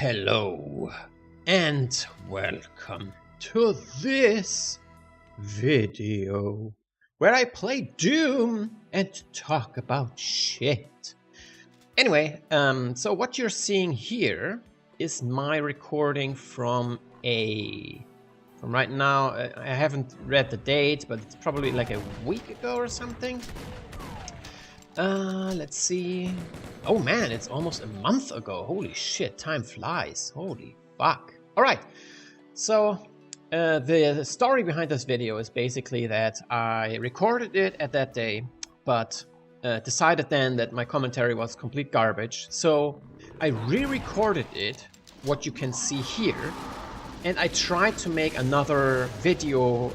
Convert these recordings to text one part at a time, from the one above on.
Hello and welcome to this video where I play Doom and talk about shit. Anyway, so what you're seeing here is my recording from right now. I haven't read the date, but it's probably like a week ago or something. Let's see. Oh man, it's almost a month ago. Holy shit, time flies. Holy fuck. Alright, so the story behind this video is basically that I recorded it at that day, but decided then that my commentary was complete garbage. So I re-recorded it, what you can see here, and I tried to make another video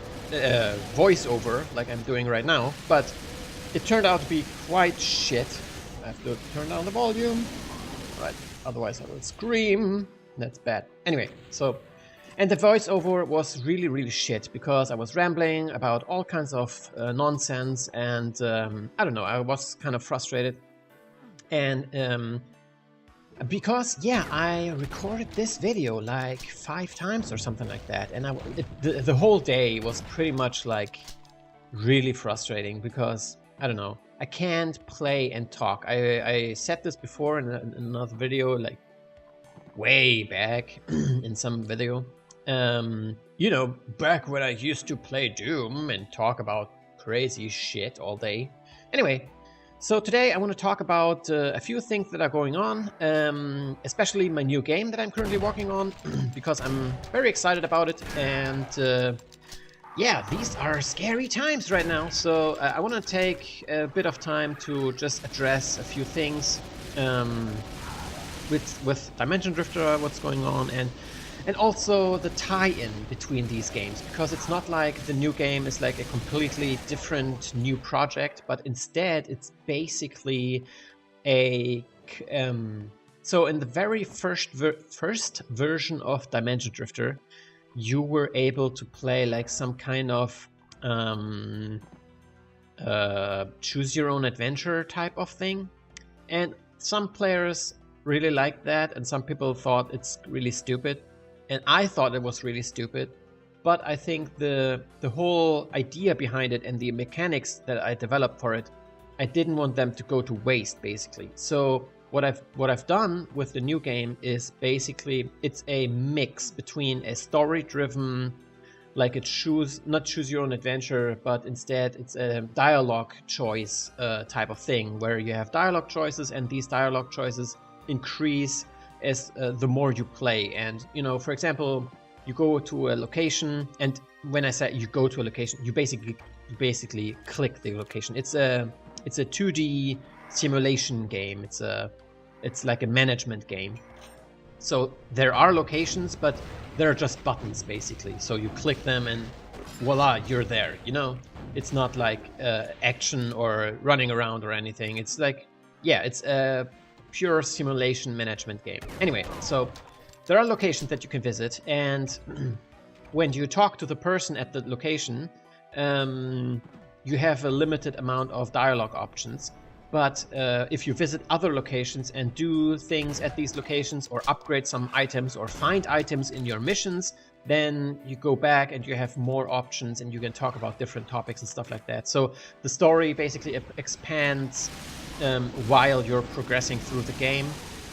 voiceover like I'm doing right now, but it turned out to be quite shit. I have to turn down the volume. Right, otherwise I will scream. That's bad. Anyway, so, and the voiceover was really shit because I was rambling about all kinds of nonsense and I don't know, I was kind of frustrated. And because, yeah, I recorded this video like 5 times or something like that. And the whole day was pretty much like really frustrating because I don't know, I can't play and talk. I said this before in another video, like way back in some video. You know, back when I used to play Doom and talk about crazy shit all day. Anyway, so today I want to talk about a few things that are going on, especially my new game that I'm currently working on, because I'm very excited about it. And yeah, these are scary times right now, so I want to take a bit of time to just address a few things with Dimension Drifter, what's going on, and also the tie-in between these games, because it's not like the new game is like a completely different new project, but instead it's basically a so in the very first version of Dimension Drifter, you were able to play like some kind of choose your own adventure type of thing, and some players really liked that and some people thought it's really stupid, and I thought it was really stupid, but I think the whole idea behind it and the mechanics that I developed for it, I didn't want them to go to waste basically. So what I've done with the new game is basically it's a mix between a story-driven, like a not choose your own adventure, but instead it's a dialogue choice type of thing, where you have dialogue choices, and these dialogue choices increase as the more you play. And you know, for example, you go to a location, and when I say you go to a location, you basically click the location. It's a 2D simulation game. It's like a management game. So there are locations, but there are just buttons basically. So you click them and voila, you're there, you know? It's not like action or running around or anything. It's like, yeah, it's a pure simulation management game. Anyway, so there are locations that you can visit, and when you talk to the person at the location, you have a limited amount of dialogue options. But if you visit other locations and do things at these locations, or upgrade some items, or find items in your missions, then you go back and you have more options and you can talk about different topics and stuff like that. So the story basically expands while you're progressing through the game.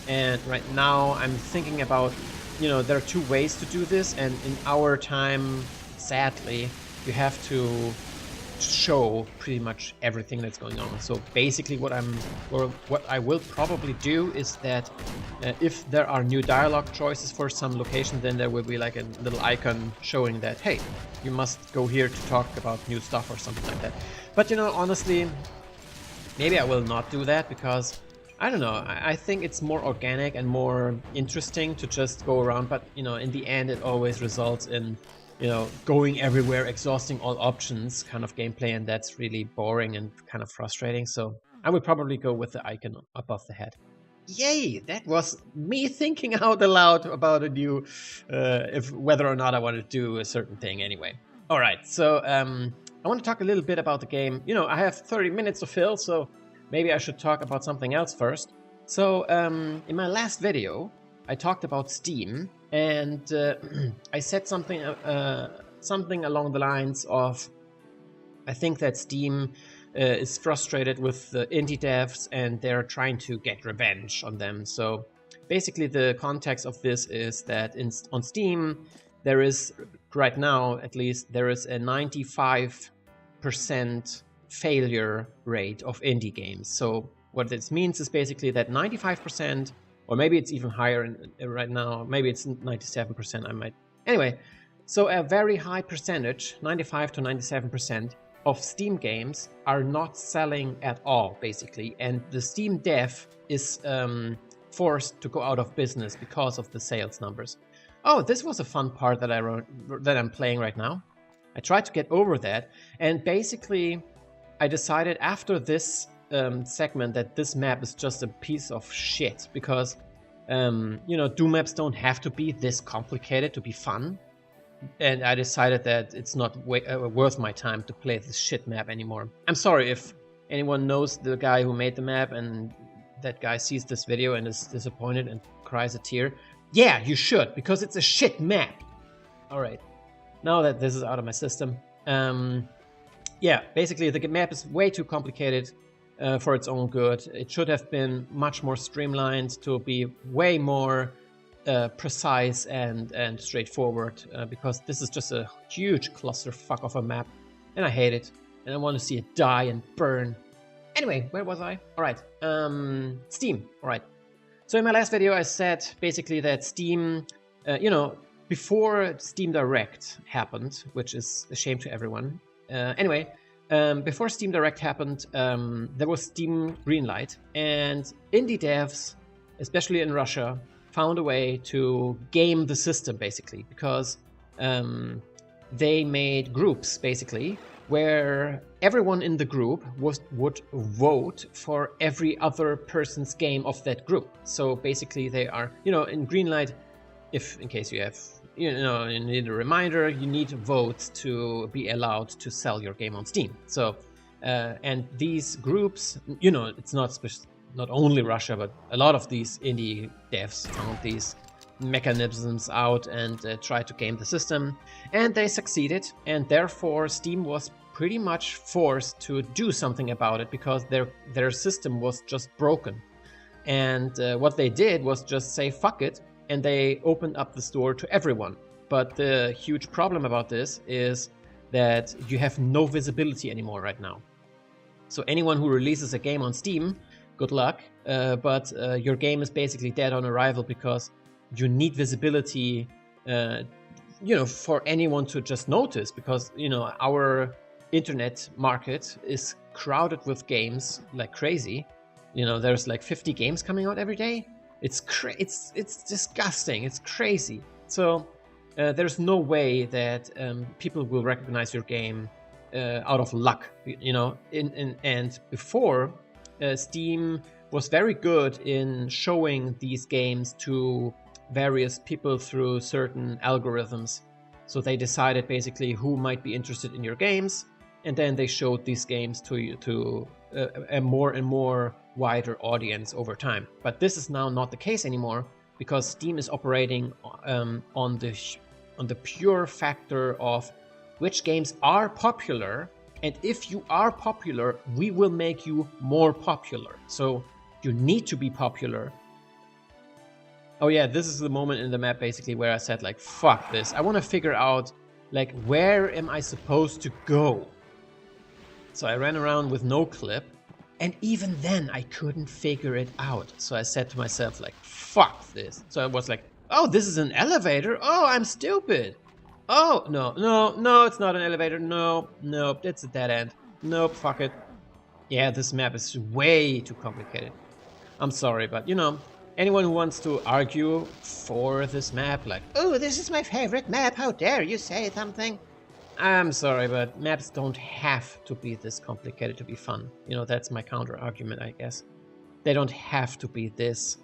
And right now I'm thinking about, you know, there are 2 ways to do this, and in our time, sadly, you have to show pretty much everything that's going on. So basically what I will probably do is that if there are new dialogue choices for some location, then there will be like a little icon showing that, hey, you must go here to talk about new stuff or something like that. But you know, honestly, maybe I will not do that, because I don't know, I think it's more organic and more interesting to just go around. But you know, in the end it always results in, you know, going everywhere, exhausting all options kind of gameplay, and that's really boring and kind of frustrating. So I would probably go with the icon above the head. Yay! That was me thinking out aloud about a new, whether or not I want to do a certain thing anyway. Alright, so I want to talk a little bit about the game. You know, I have 30 minutes to fill, so maybe I should talk about something else first. So in my last video, I talked about Steam, and I said something along the lines of, I think that Steam is frustrated with the indie devs and they're trying to get revenge on them. So basically the context of this is that on Steam, there is, right now at least, there is a 95% failure rate of indie games. So what this means is basically that 95%, or maybe it's even higher right now, maybe it's 97%, I might. Anyway, so a very high percentage, 95 to 97%, of Steam games are not selling at all, basically. And the Steam dev is forced to go out of business because of the sales numbers. Oh, this was a fun part that I'm playing right now. I tried to get over that, and basically I decided after this segment that this map is just a piece of shit, because you know, Doom maps don't have to be this complicated to be fun. And I decided that it's not worth my time to play this shit map anymore. I'm sorry if anyone knows the guy who made the map and that guy sees this video and is disappointed and cries a tear. Yeah, you should, because it's a shit map. Alright, now that this is out of my system. Yeah, basically the map is way too complicated for its own good. It should have been much more streamlined to be way more precise and straightforward, because this is just a huge clusterfuck of a map, and I hate it, and I want to see it die and burn. Anyway, where was I? Alright, Steam. Alright. So in my last video I said basically that Steam, you know, before Steam Direct happened, which is a shame to everyone. Anyway, before Steam Direct happened, there was Steam Greenlight, and indie devs, especially in Russia, found a way to game the system, basically, because they made groups, basically, where everyone in the group would vote for every other person's game of that group. So basically they are, you know, in Greenlight, if in case you have, you know, you need a reminder, you need votes to be allowed to sell your game on Steam. So, and these groups, you know, it's not only Russia, but a lot of these indie devs found these mechanisms out and tried to game the system, and they succeeded, and therefore Steam was pretty much forced to do something about it, because their system was just broken. And what they did was just say fuck it, and they opened up the store to everyone. But the huge problem about this is that you have no visibility anymore right now. So anyone who releases a game on Steam, good luck, but your game is basically dead on arrival, because you need visibility, you know, for anyone to just notice, because, you know, our internet market is crowded with games like crazy. You know, there's like 50 games coming out every day. It's disgusting. It's crazy. So there's no way that people will recognize your game out of luck, you know. And before, Steam was very good in showing these games to various people through certain algorithms. So they decided basically who might be interested in your games, and then they showed these games to a more and more wider audience over time. But this is now not the case anymore, because Steam is operating on the pure factor of which games are popular, and if you are popular, we will make you more popular. So you need to be popular. Oh yeah, this is the moment in the map basically where I said like, fuck this. I want to figure out like, where am I supposed to go? So I ran around with no clip, and even then I couldn't figure it out. So I said to myself like, fuck this. So I was like, oh, this is an elevator? Oh, I'm stupid. Oh, no, it's not an elevator. No, it's a dead end. Nope, fuck it. Yeah, this map is way too complicated. I'm sorry, but you know, anyone who wants to argue for this map, like, oh, this is my favorite map, how dare you say something? I'm sorry, but maps don't have to be this complicated to be fun. You know, that's my counter argument, I guess. They don't have to be this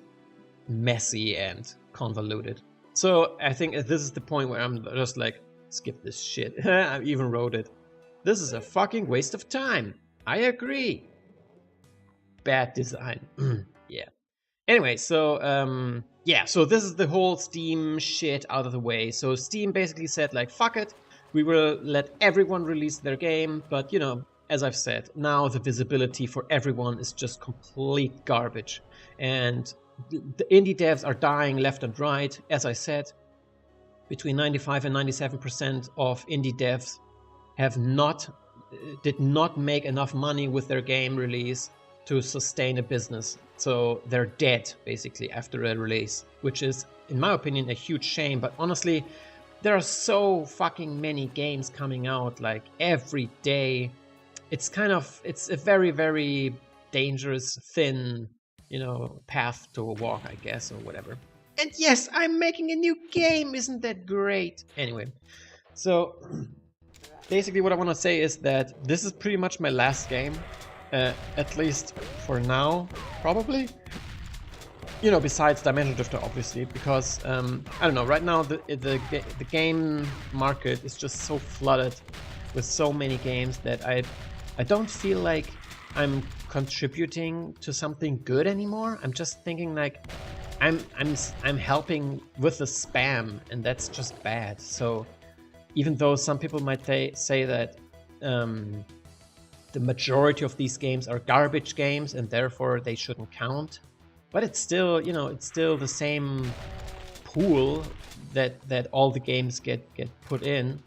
messy and convoluted. So I think this is the point where I'm just like, skip this shit. I even wrote it. This is a fucking waste of time. I agree. Bad design. Yeah. Anyway, so yeah, so this is the whole Steam shit out of the way. So Steam basically said like, fuck it, we will let everyone release their game, but you know, as I've said, now the visibility for everyone is just complete garbage. And the indie devs are dying left and right. As I said, between 95 and 97% of indie devs did not make enough money with their game release to sustain a business. So they're dead basically after a release, which is, in my opinion, a huge shame. But honestly, there are so fucking many games coming out like every day. It's a very, very dangerous, thin, path to walk, I guess, or whatever. And yes, I'm making a new game. Isn't that great? Anyway, so basically what I want to say is that this is pretty much my last game, at least for now, probably. Besides Dimension Drifter, obviously, because I don't know. Right now, the game market is just so flooded with so many games that I don't feel like I'm contributing to something good anymore. I'm just thinking like I'm helping with the spam, and that's just bad. So even though some people might say that the majority of these games are garbage games and therefore they shouldn't count, but it's still, it's still the same pool that all the games get put in.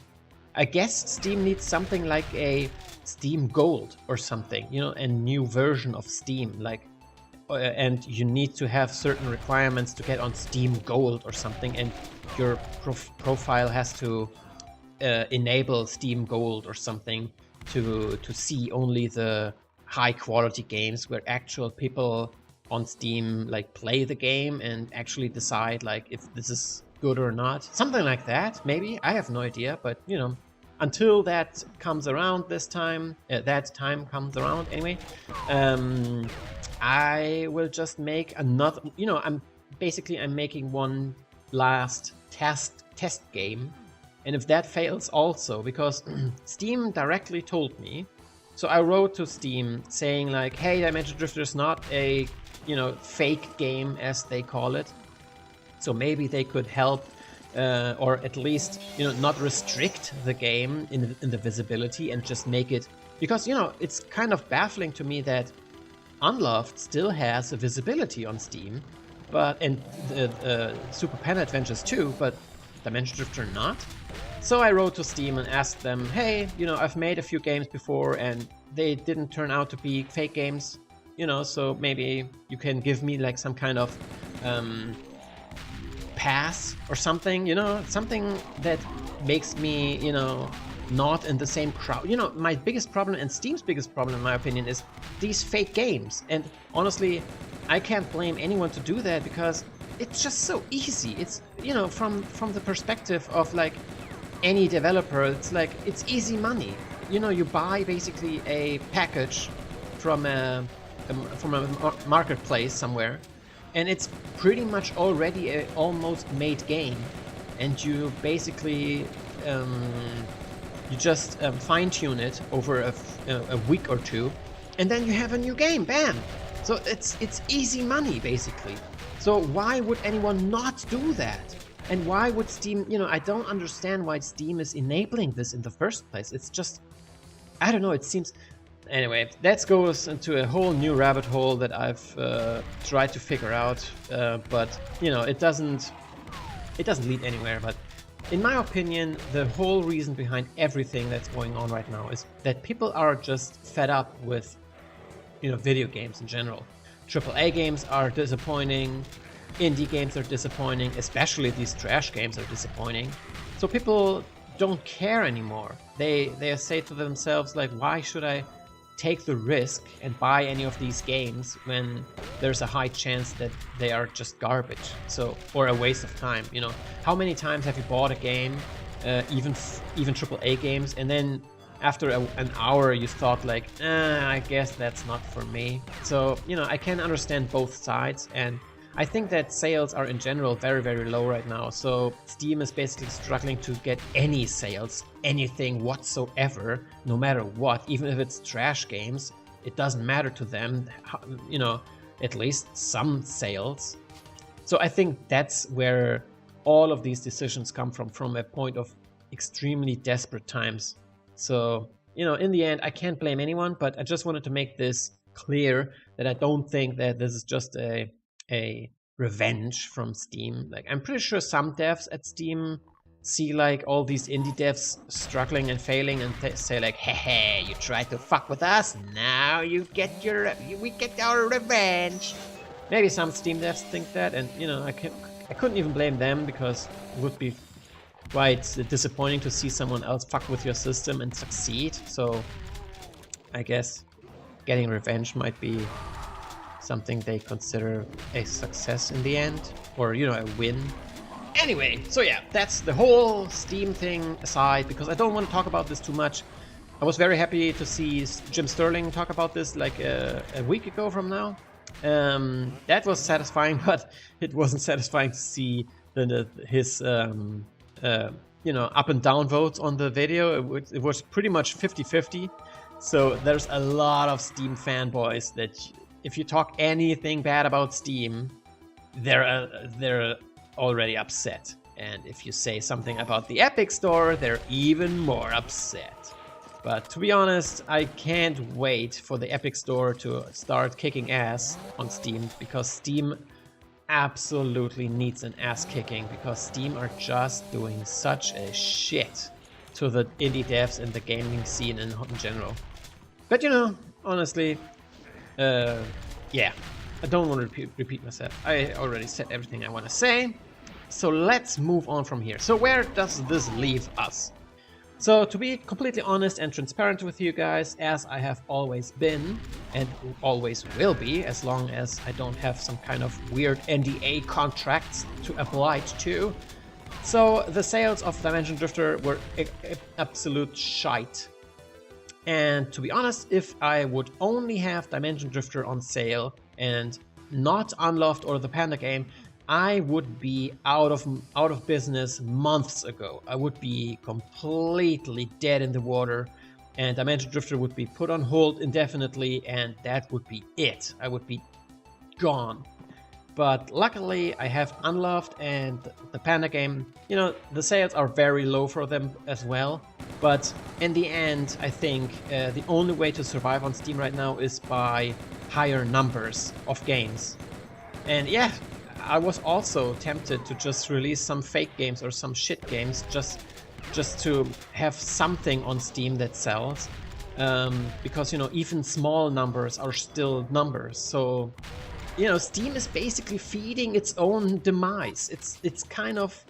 I guess Steam needs something like a Steam Gold or something, a new version of Steam, like, and you need to have certain requirements to get on Steam Gold or something, and your profile has to enable Steam Gold or something to see only the high quality games where actual people on Steam like play the game and actually decide like if this is good or not. Something like that, maybe. I have no idea, but until that comes around that time comes around anyway, I will just make another, I'm making one last test game. And if that fails also, because Steam directly told me, so I wrote to Steam saying like, hey, Dimension Drifter is not a, fake game as they call it. So maybe they could help, or at least, not restrict the game in the visibility and just make it, because, it's kind of baffling to me that Unloved still has a visibility on Steam, and Super Pen Adventures too, but Dimension Drifter not. So I wrote to Steam and asked them, hey, I've made a few games before and they didn't turn out to be fake games, so maybe you can give me like some kind of pass or something, something that makes me, not in the same crowd. My biggest problem and Steam's biggest problem, in my opinion, is these fake games. And honestly, I can't blame anyone to do that because it's just so easy. It's, from the perspective of like any developer, it's like, it's easy money. You buy basically a package from a marketplace somewhere, and it's pretty much already a almost made game, and you basically you just fine-tune it over a week or two, and then you have a new game, bam! So it's easy money basically. So why would anyone not do that? And why would Steam, I don't understand why Steam is enabling this in the first place. It's just, I don't know, it seems... Anyway, that goes into a whole new rabbit hole that I've tried to figure out, but, it doesn't lead anywhere. But in my opinion, the whole reason behind everything that's going on right now is that people are just fed up with, video games in general. AAA games are disappointing. Indie games are disappointing, especially these trash games are disappointing. So people don't care anymore. They say to themselves like, why should I take the risk and buy any of these games when there's a high chance that they are just garbage, or a waste of time? How many times have you bought a game, even AAA games, and then after an hour you thought like, I guess that's not for me? So I can understand both sides, and I think that sales are in general very, very low right now. So Steam is basically struggling to get any sales, anything whatsoever, no matter what. Even if it's trash games, it doesn't matter to them, at least some sales. So I think that's where all of these decisions come from a point of extremely desperate times. So, you know, in the end, I can't blame anyone, but I just wanted to make this clear that I don't think that this is just a revenge from Steam. Like, I'm pretty sure some devs at Steam see like all these indie devs struggling and failing and say like, hey, you tried to fuck with us, now we get our revenge. Maybe some Steam devs think that, and you know, I couldn't even blame them, because it would be quite disappointing to see someone else fuck with your system and succeed. So I guess getting revenge might be something they consider a success in the end, or you know, a win. Anyway, so yeah, that's the whole Steam thing aside, because I don't want to talk about this too much. I was very happy to see Jim Sterling talk about this like a week ago from now. That was satisfying, but it wasn't satisfying to see his you know, up and down votes on the video. It was pretty much 50-50. So there's a lot of Steam fanboys that if you talk anything bad about Steam, they're already upset. And if you say something about the Epic Store, they're even more upset. But to be honest, I can't wait for the Epic Store to start kicking ass on Steam, because Steam absolutely needs an ass kicking, because Steam are just doing such a shit to the indie devs and the gaming scene in general. But you know, honestly, yeah, I don't want to repeat myself. I already said everything I want to say. So let's move on from here. So where does this leave us? So to be completely honest and transparent with you guys, as I have always been and always will be, as long as I don't have some kind of weird NDA contracts to oblige to. So the sales of Dimension Drifter were absolute shite. And to be honest, if I would only have Dimension Drifter on sale and not Unloved or the Panda game, I would be out of business months ago. I would be completely dead in the water, and Dimension Drifter would be put on hold indefinitely, and that would be it. I would be gone. But luckily, I have Unloved and the Panda game. You know, the sales are very low for them as well. But in the end, I think the only way to survive on Steam right now is by higher numbers of games. And yeah, I was also tempted to just release some fake games or some shit games just to have something on Steam that sells. Because, you know, even small numbers are still numbers. So, you know, Steam is basically feeding its own demise. It's kind of,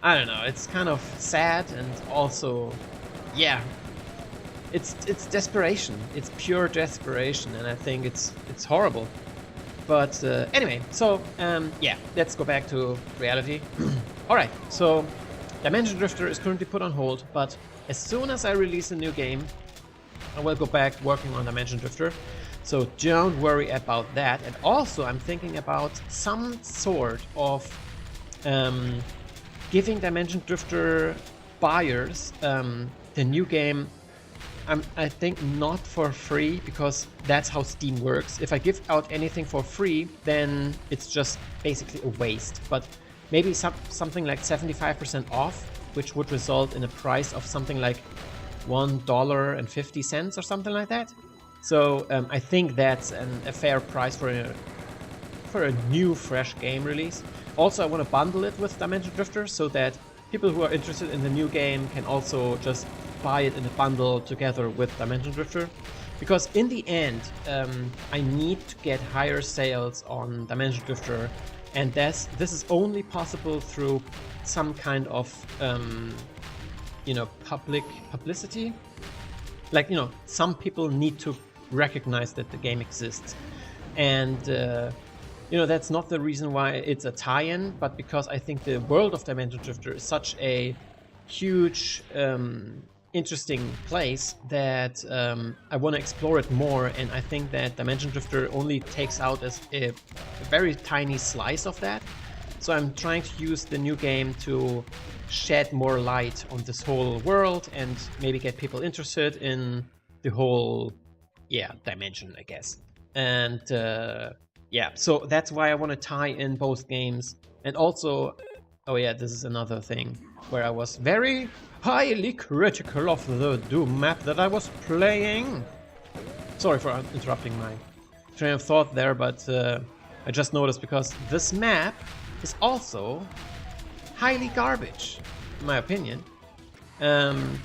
I don't know, it's kind of sad, and also, yeah, it's desperation. It's pure desperation, and I think it's horrible. But anyway, so yeah, let's go back to reality. Alright, so Dimension Drifter is currently put on hold, but as soon as I release a new game, I will go back working on Dimension Drifter. So don't worry about that. And also I'm thinking about some sort of giving Dimension Drifter buyers the new game, I think not for free, because that's how Steam works. If I give out anything for free, then it's just basically a waste. But maybe something like 75% off, which would result in a price of something like $1.50 or something like that. So I think that's a fair price for a new, fresh game release. Also, I want to bundle it with Dimension Drifter so that people who are interested in the new game can also just buy it in a bundle together with Dimension Drifter. Because in the end, I need to get higher sales on Dimension Drifter, and this is only possible through some kind of you know, publicity. Like, you know, some people need to recognize that the game exists, and you know, that's not the reason why it's a tie-in, but because I think the world of Dimension Drifter is such a huge, interesting place that I want to explore it more, and I think that Dimension Drifter only takes out as a very tiny slice of that. So I'm trying to use the new game to shed more light on this whole world and maybe get people interested in the whole, yeah, dimension, I guess. And yeah, so that's why I want to tie in both games. And also, oh yeah, this is another thing where I was very highly critical of the Doom map that I was playing. Sorry for interrupting my train of thought there, but I just noticed because this map is also highly garbage, in my opinion.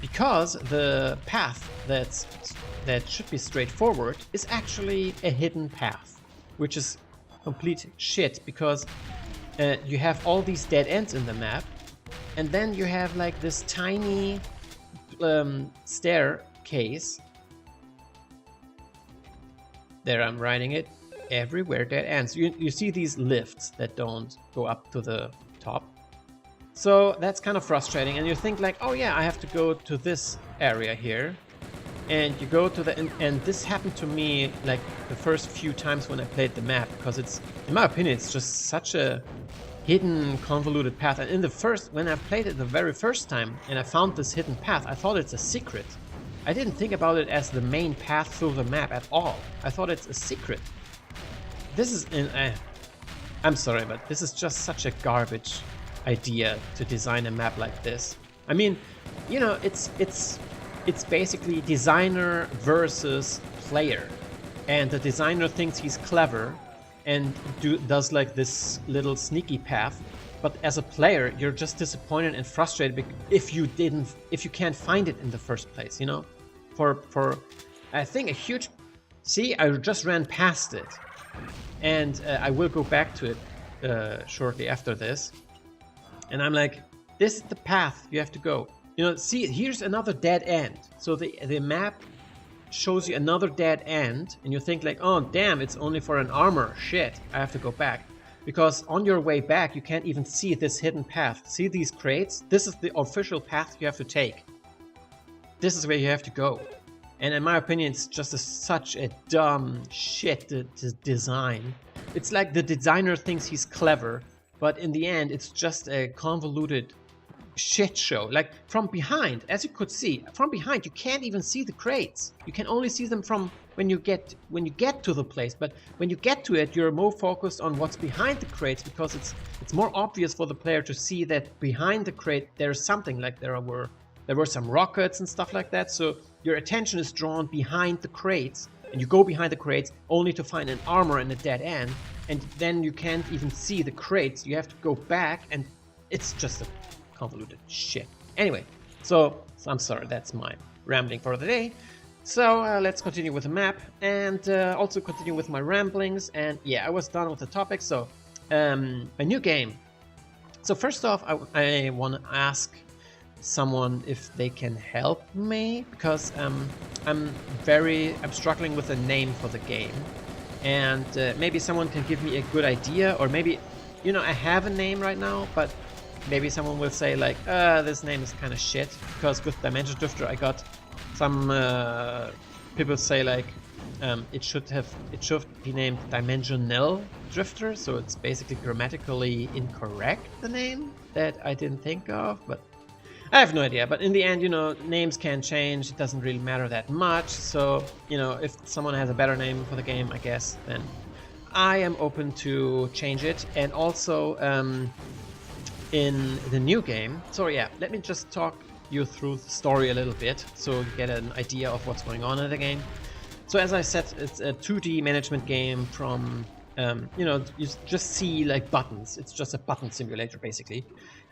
Because the path that should be straightforward is actually a hidden path, which is complete shit because you have all these dead ends in the map, and then you have like this tiny staircase. There, I'm writing it. Everywhere dead ends. You see these lifts that don't go up to the top. So that's kind of frustrating, and you think like, oh yeah, I have to go to this area here. And you go to the, and this happened to me like the first few times when I played the map, because it's, in my opinion, it's just such a hidden, convoluted path. And in the first, when I played it the very first time and I found this hidden path, I thought it's a secret. I didn't think about it as the main path through the map at all. I thought it's a secret. This is, I'm sorry, but this is just such a garbage idea to design a map like this. I mean, you know, it's basically designer versus player, and the designer thinks he's clever and does like this little sneaky path, but as a player you're just disappointed and frustrated if you can't find it in the first place, you know. For I think a huge, see, I just ran past it, and I will go back to it shortly after this, and I'm like, this is the path you have to go. You know, see, here's another dead end. So the map shows you another dead end, and you think like, oh damn, it's only for an armor. Shit, I have to go back. Because on your way back, you can't even see this hidden path. See these crates? This is the official path you have to take. This is where you have to go. And in my opinion, it's just such a dumb shit design. It's like the designer thinks he's clever, but in the end, it's just a convoluted shit show. Like from behind, as you could see, from behind you can't even see the crates. You can only see them from when you get to the place. But when you get to it, you're more focused on what's behind the crates, because it's more obvious for the player to see that behind the crate there's something, like there were some rockets and stuff like that. So your attention is drawn behind the crates, and you go behind the crates only to find an armor and a dead end, and then you can't even see the crates. You have to go back, and it's just a convoluted shit. Anyway, so I'm sorry, that's my rambling for the day. So let's continue with the map, and also continue with my ramblings. And yeah, I was done with the topic. So a new game. So first off, I want to ask someone if they can help me, because I'm struggling with a name for the game, and maybe someone can give me a good idea, or maybe, you know, I have a name right now, but maybe someone will say like, this name is kind of shit, because with Dimension Drifter I got some people say like it should be named Dimensional Drifter, so it's basically grammatically incorrect, the name that I didn't think of, but I have no idea. But in the end, you know, names can change. It doesn't really matter that much. So, you know, if someone has a better name for the game, I guess, then I am open to change it. And also in the new game, so yeah, let me just talk you through the story a little bit so you get an idea of what's going on in the game. So as I said, it's a 2D management game from, you know, you just see like buttons. It's just a button simulator basically.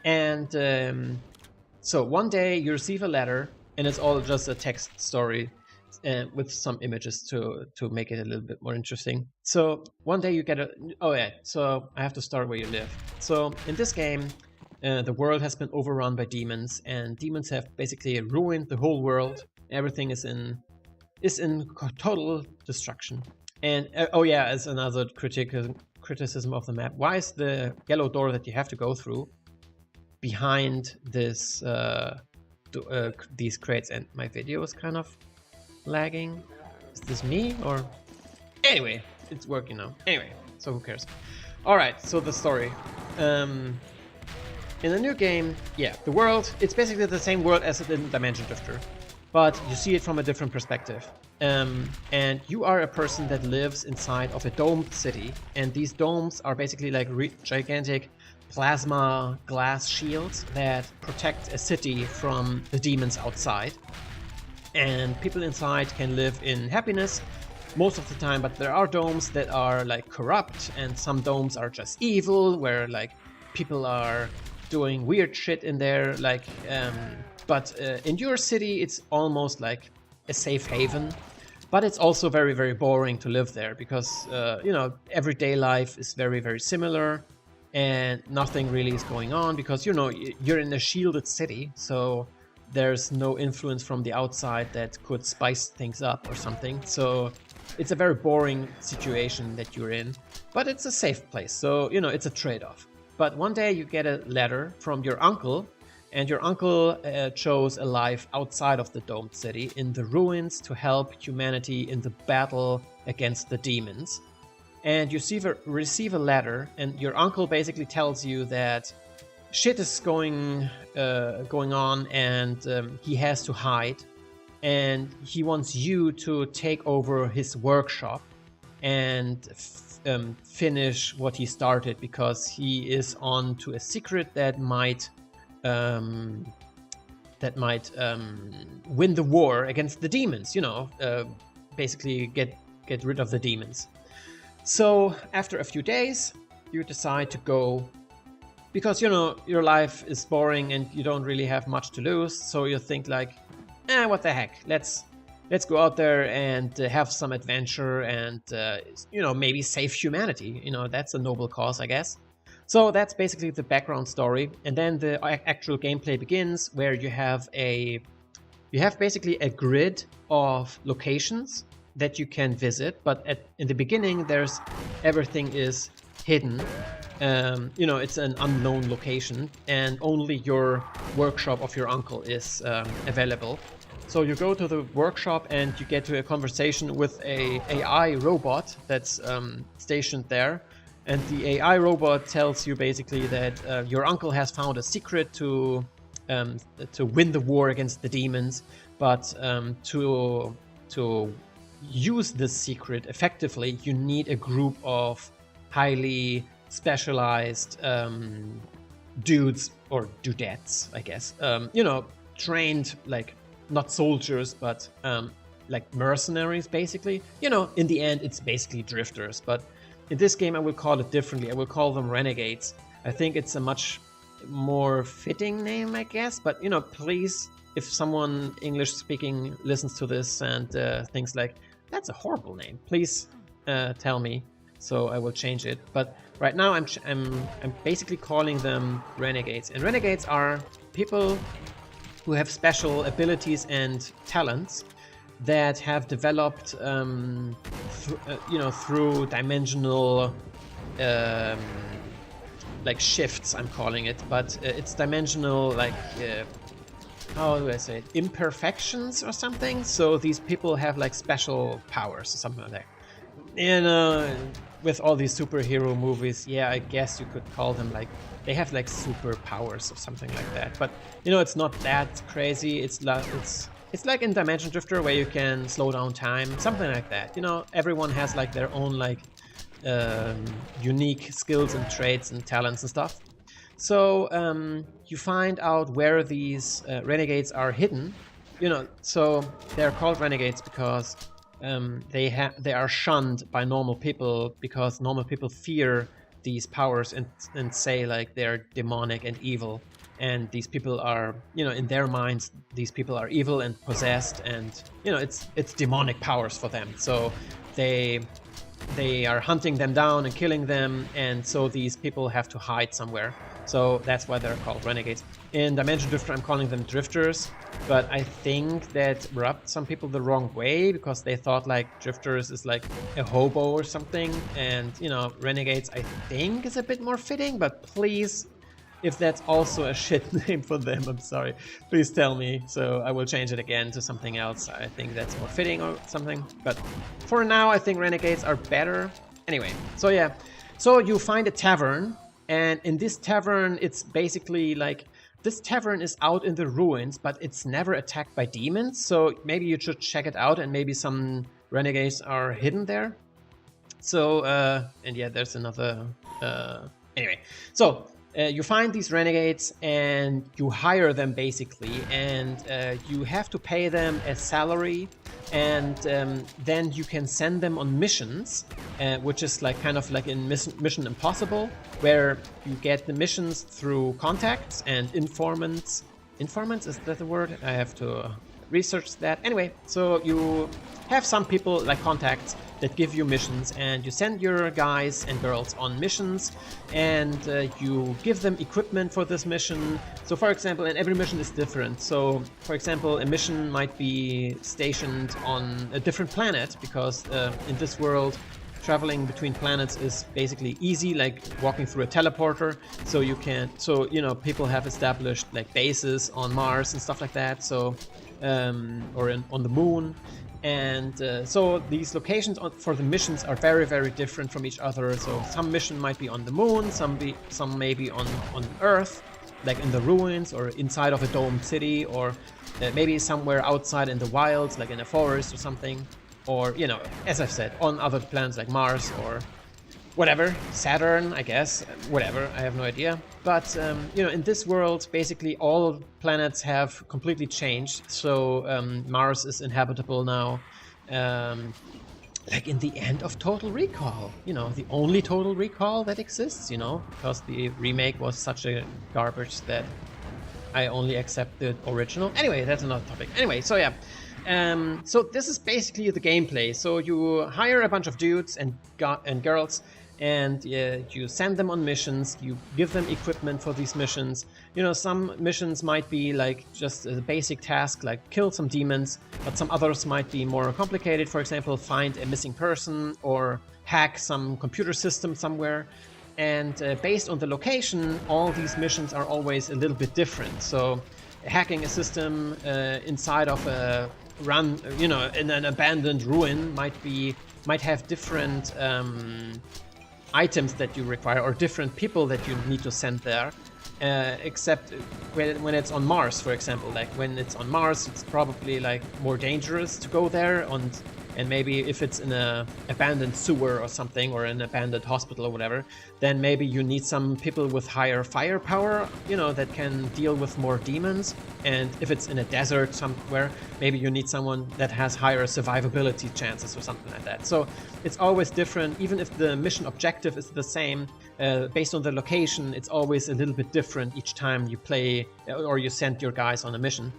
And so one day you receive a letter, and it's all just a text story with some images to make it a little bit more interesting. So one day you get oh yeah, so I have to start where you live. So in this game, the world has been overrun by demons, and demons have basically ruined the whole world. Everything is in total destruction. And oh yeah, as another criticism of the map, why is the yellow door that you have to go through behind this these crates? And my video is kind of lagging. Is this me, or anyway, it's working now. Anyway, so who cares? All right, so the story. In the new game, yeah, the world, it's basically the same world as in Dimension Drifter, but you see it from a different perspective. And you are a person that lives inside of a domed city, and these domes are basically like gigantic plasma glass shields that protect a city from the demons outside. And people inside can live in happiness most of the time, but there are domes that are like corrupt, and some domes are just evil, where like people are doing weird shit in there, like but in your city it's almost like a safe haven, but it's also very, very boring to live there, because you know, everyday life is very, very similar and nothing really is going on, because you know, you're in a shielded city, so there's no influence from the outside that could spice things up or something. So it's a very boring situation that you're in, but it's a safe place, so you know, it's a trade-off. But one day you get a letter from your uncle, and your uncle chose a life outside of the domed city in the ruins to help humanity in the battle against the demons. And you receive a letter, and your uncle basically tells you that shit is going on, and he has to hide, and he wants you to take over his workshop and finish what he started, because he is on to a secret that might win the war against the demons, you know, basically get rid of the demons. So after a few days you decide to go, because you know, your life is boring and you don't really have much to lose, so you think like, what the heck, let's go out there and have some adventure and you know, maybe save humanity. You know, that's a noble cause, I guess. So that's basically the background story, and then the actual gameplay begins, where you have basically a grid of locations that you can visit, but in the beginning everything is hidden. You know, it's an unknown location, and only your workshop of your uncle is available. So you go to the workshop and you get to a conversation with a AI robot that's stationed there. And the AI robot tells you basically that your uncle has found a secret to win the war against the demons, but to use this secret effectively, you need a group of highly specialized dudes or dudettes, I guess. You know, trained, like not soldiers, but like mercenaries, basically. You know, in the end, it's basically drifters, but in this game, I will call it differently. I will call them renegades. I think it's a much more fitting name, I guess. But, you know, please, if someone English-speaking listens to this and thinks like, that's a horrible name, please tell me, so I will change it. But right now, I'm basically calling them renegades. And renegades are people who have special abilities and talents that have developed you know, through dimensional like shifts, I'm calling it, but it's dimensional, like how do I say it, imperfections or something. So these people have like special powers or something like that. And with all these superhero movies, yeah, I guess you could call them like, they have like superpowers or something like that. But you know, it's not that crazy. It's like in Dimension Drifter, where you can slow down time, something like that. You know, everyone has like their own like unique skills and traits and talents and stuff. So you find out where these renegades are hidden. You know, so they're called renegades because they are shunned by normal people, because normal people fear these powers and say like they're demonic and evil. And these people are, you know, in their minds, these people are evil and possessed, and you know, it's demonic powers for them. So they are hunting them down and killing them, and so these people have to hide somewhere. So that's why they're called renegades. In Dimension Drifter, I'm calling them drifters, but I think that rubbed some people the wrong way, because they thought like drifters is like a hobo or something, and you know, renegades I think is a bit more fitting. But please, if that's also a shit name for them, I'm sorry, please tell me, so I will change it again to something else. I think that's more fitting or something, but for now I think renegades are better. Anyway, so yeah, so you find a tavern, and in this tavern it's basically like this tavern is out in the ruins, but it's never attacked by demons, so maybe you should check it out, and maybe some renegades are hidden there. So, and yeah, there's another... anyway, so you find these renegades and you hire them basically, and you have to pay them a salary, and then you can send them on missions, which is like kind of like in Mission Impossible, where you get the missions through contacts and informants. Informants, is that the word? I have to research that. Anyway, so you have some people like contacts that give you missions, and you send your guys and girls on missions, and you give them equipment for this mission. So for example, and every mission is different. So for example, a mission might be stationed on a different planet, because in this world traveling between planets is basically easy, like walking through a teleporter. So you can, so you know, people have established like bases on Mars and stuff like that. So or on the moon. And so these locations for the missions are very, very different from each other. So some mission might be on the moon, some may be on Earth, like in the ruins or inside of a domed city, or maybe somewhere outside in the wilds, like in a forest or something. Or, you know, as I've said, on other planets like Mars or whatever, Saturn, I guess, whatever, I have no idea. But, you know, in this world, basically all planets have completely changed. So Mars is inhabitable now, like in the end of Total Recall, you know, the only Total Recall that exists, you know, because the remake was such a garbage that I only accept the original. Anyway, that's another topic. Anyway, so yeah. So this is basically the gameplay. So you hire a bunch of dudes and girls, and you send them on missions. You give them equipment for these missions. You know, some missions might be like just a basic task, like kill some demons, but some others might be more complicated. For example, find a missing person or hack some computer system somewhere. And based on the location, all these missions are always a little bit different. So hacking a system inside of a run, you know, in an abandoned ruin might have different items that you require, or different people that you need to send there. Except when it's on Mars, for example. Like when it's on Mars, it's probably like more dangerous to go there, and maybe if it's in a abandoned sewer or something, or an abandoned hospital or whatever, then maybe you need some people with higher firepower, you know, that can deal with more demons. And if it's in a desert somewhere, maybe you need someone that has higher survivability chances or something like that. So it's always different, even if the mission objective is the same, based on the location, it's always a little bit different each time you play or you send your guys on a mission.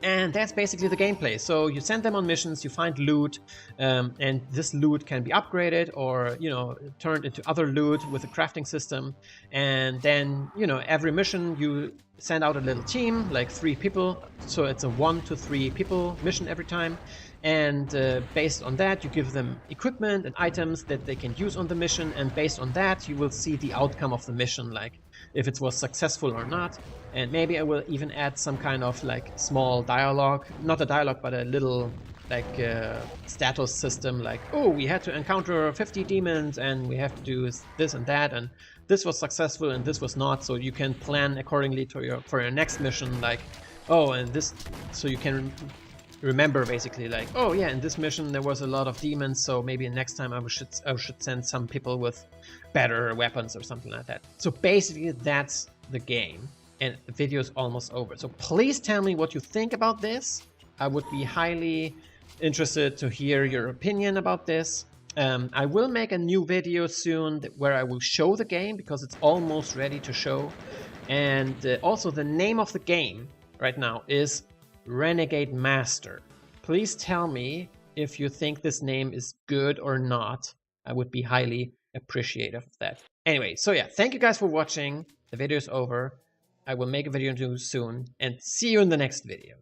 And that's basically the gameplay. So you send them on missions, you find loot, and this loot can be upgraded or, you know, turned into other loot with a crafting system. And then, you know, every mission you send out a little team, like 3 people. So it's a 1 to 3 people mission every time. And based on that, you give them equipment and items that they can use on the mission. And based on that, you will see the outcome of the mission, like if it was successful or not. And maybe I will even add some kind of like small dialogue, not a dialogue, but a little like status system, like, oh, we had to encounter 50 demons and we have to do this and that, and this was successful and this was not. So you can plan accordingly to for your next mission, like, oh, and this, so you can remember basically like, oh yeah, in this mission there was a lot of demons, so maybe next time I should send some people with better weapons or something like that. So basically that's the game, and the video is almost over. So please tell me what you think about this. I would be highly interested to hear your opinion about this. I will make a new video soon where I will show the game, because it's almost ready to show. And also the name of the game right now is Renegade Master. Please tell me if you think this name is good or not. I would be highly appreciative of that. Anyway, so yeah, thank you guys for watching. The video is over. I will make a video soon, and see you in the next video.